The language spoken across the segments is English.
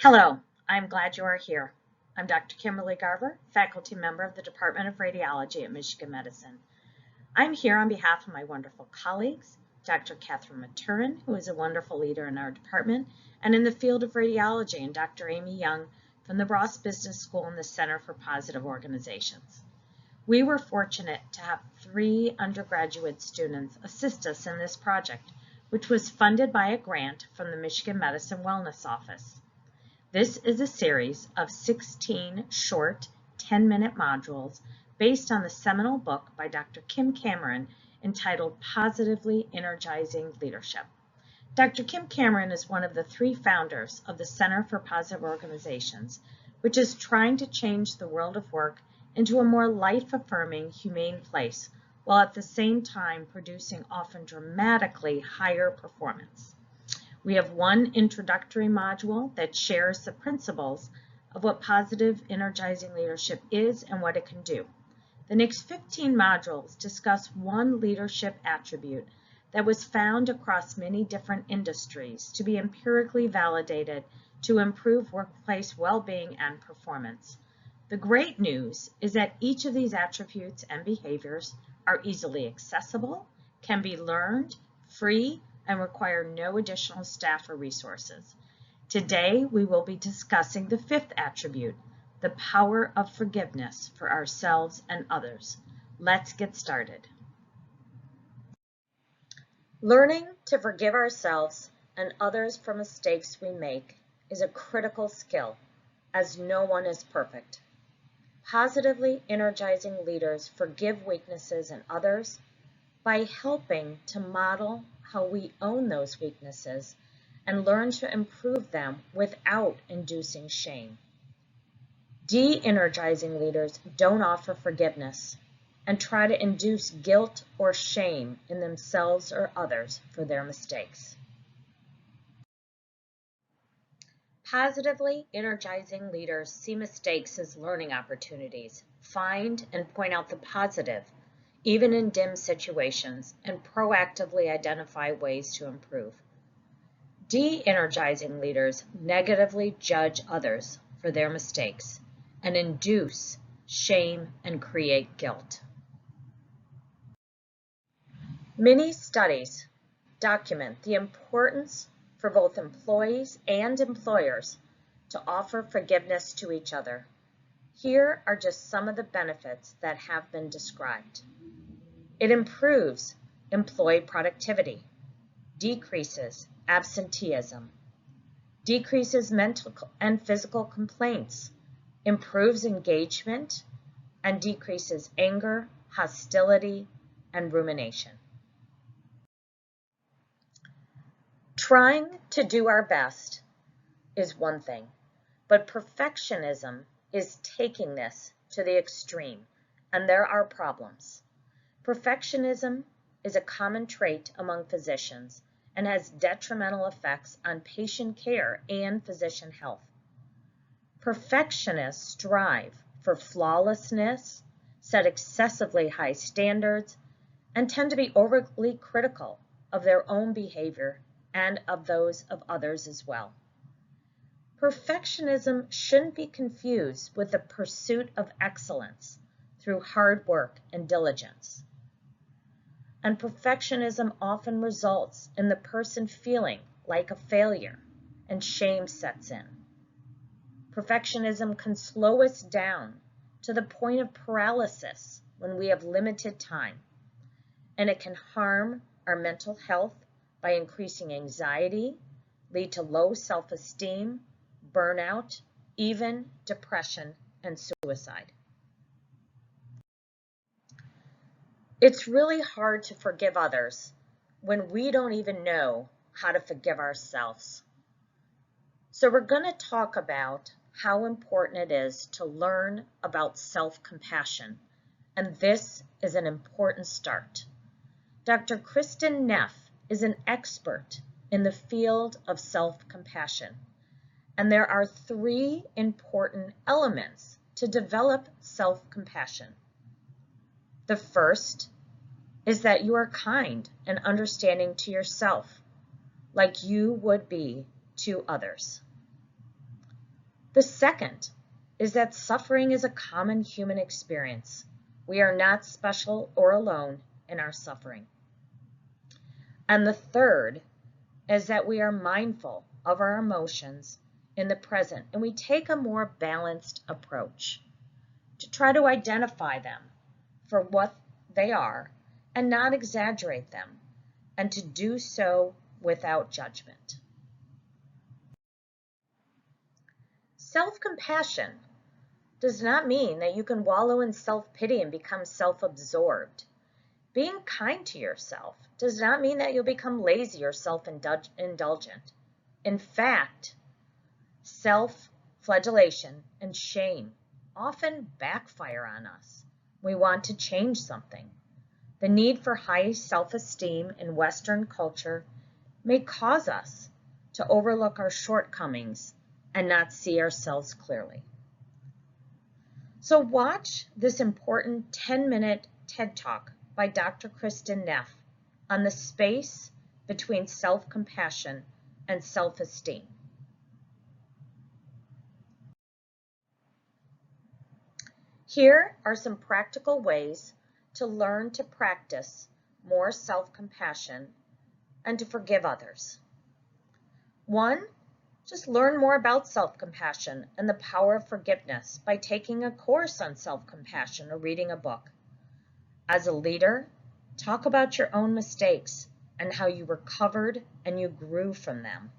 Hello, I'm glad you are here. I'm Dr. Kimberly Garver, faculty member of the Department of Radiology at Michigan Medicine. I'm here on behalf of my wonderful colleagues, Dr. Catherine Maturin, who is a wonderful leader in our department and in the field of radiology, and Dr. Amy Young from the Bross Business School and the Center for Positive Organizations. We were fortunate to have 3 undergraduate students assist us in this project, which was funded by a grant from the Michigan Medicine Wellness Office. This is a series of 16 short 10-minute modules based on the seminal book by Dr. Kim Cameron entitled Positively Energizing Leadership. Dr. Kim Cameron is one of the 3 founders of the Center for Positive Organizations, which is trying to change the world of work into a more life-affirming, humane place, while at the same time producing often dramatically higher performance. We have one introductory module that shares the principles of what positive, energizing leadership is and what it can do. The next 15 modules discuss one leadership attribute that was found across many different industries to be empirically validated to improve workplace well-being and performance. The great news is that each of these attributes and behaviors are easily accessible, can be learned, free, and require no additional staff or resources. Today, we will be discussing the 5th attribute, the power of forgiveness for ourselves and others. Let's get started. Learning to forgive ourselves and others for mistakes we make is a critical skill, as no one is perfect. Positively energizing leaders forgive weaknesses in others by helping to model how we own those weaknesses and learn to improve them without inducing shame. De-energizing leaders don't offer forgiveness and try to induce guilt or shame in themselves or others for their mistakes. Positively energizing leaders see mistakes as learning opportunities, find and point out the positive, even in dim situations, and proactively identify ways to improve. De-energizing leaders negatively judge others for their mistakes and induce shame and create guilt. Many studies document the importance for both employees and employers to offer forgiveness to each other. Here are just some of the benefits that have been described. It improves employee productivity, decreases absenteeism, decreases mental and physical complaints, improves engagement, and decreases anger, hostility, and rumination. Trying to do our best is one thing, but perfectionism is taking this to the extreme, and there are problems. Perfectionism is a common trait among physicians and has detrimental effects on patient care and physician health. Perfectionists strive for flawlessness, set excessively high standards, and tend to be overly critical of their own behavior and of those of others as well. Perfectionism shouldn't be confused with the pursuit of excellence through hard work and diligence. And perfectionism often results in the person feeling like a failure, and shame sets in. Perfectionism can slow us down to the point of paralysis when we have limited time, and it can harm our mental health by increasing anxiety, lead to low self-esteem, burnout, even depression and suicide. It's really hard to forgive others when we don't even know how to forgive ourselves. So we're going to talk about how important it is to learn about self-compassion, and this is an important start. Dr. Kristin Neff is an expert in the field of self-compassion, and there are 3 important elements to develop self-compassion. The first is that you are kind and understanding to yourself, like you would be to others. The second is that suffering is a common human experience. We are not special or alone in our suffering. And the third is that we are mindful of our emotions in the present, and we take a more balanced approach to try to identify them for what they are and not exaggerate them, and to do so without judgment. Self-compassion does not mean that you can wallow in self-pity and become self-absorbed. Being kind to yourself does not mean that you'll become lazy or self-indulgent. In fact, self-flagellation and shame often backfire on us. We want to change something. The need for high self-esteem in Western culture may cause us to overlook our shortcomings and not see ourselves clearly. So watch this important 10-minute TED Talk by Dr. Kristin Neff on the space between self-compassion and self-esteem. Here are some practical ways to learn to practice more self-compassion and to forgive others. 1, just learn more about self-compassion and the power of forgiveness by taking a course on self-compassion or reading a book. As a leader, talk about your own mistakes and how you recovered and you grew from them.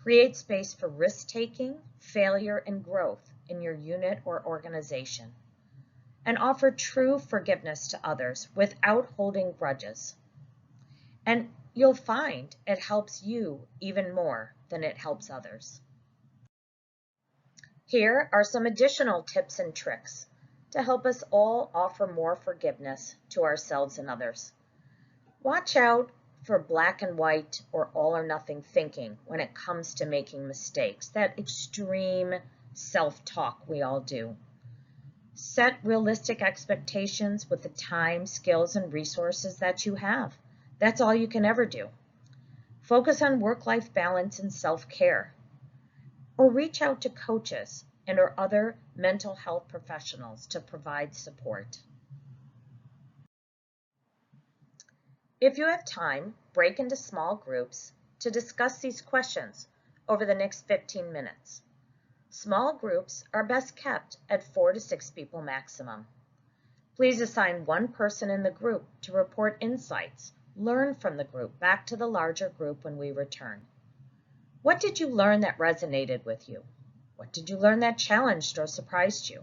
Create space for risk-taking, failure, and growth in your unit or organization. And offer true forgiveness to others without holding grudges. And you'll find it helps you even more than it helps others. Here are some additional tips and tricks to help us all offer more forgiveness to ourselves and others. Watch out for black and white or all or nothing thinking when it comes to making mistakes, that extreme self-talk we all do. Set realistic expectations with the time, skills, and resources that you have. That's all you can ever do. Focus on work-life balance and self-care. Or reach out to coaches and or other mental health professionals to provide support. If you have time, break into small groups to discuss these questions over the next 15 minutes. Small groups are best kept at 4 to 6 people maximum. Please assign one person in the group to report insights, learn from the group back to the larger group when we return. What did you learn that resonated with you? What did you learn that challenged or surprised you?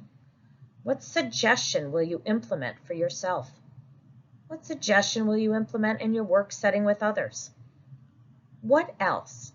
What suggestion will you implement for yourself? What suggestion will you implement in your work setting with others? What else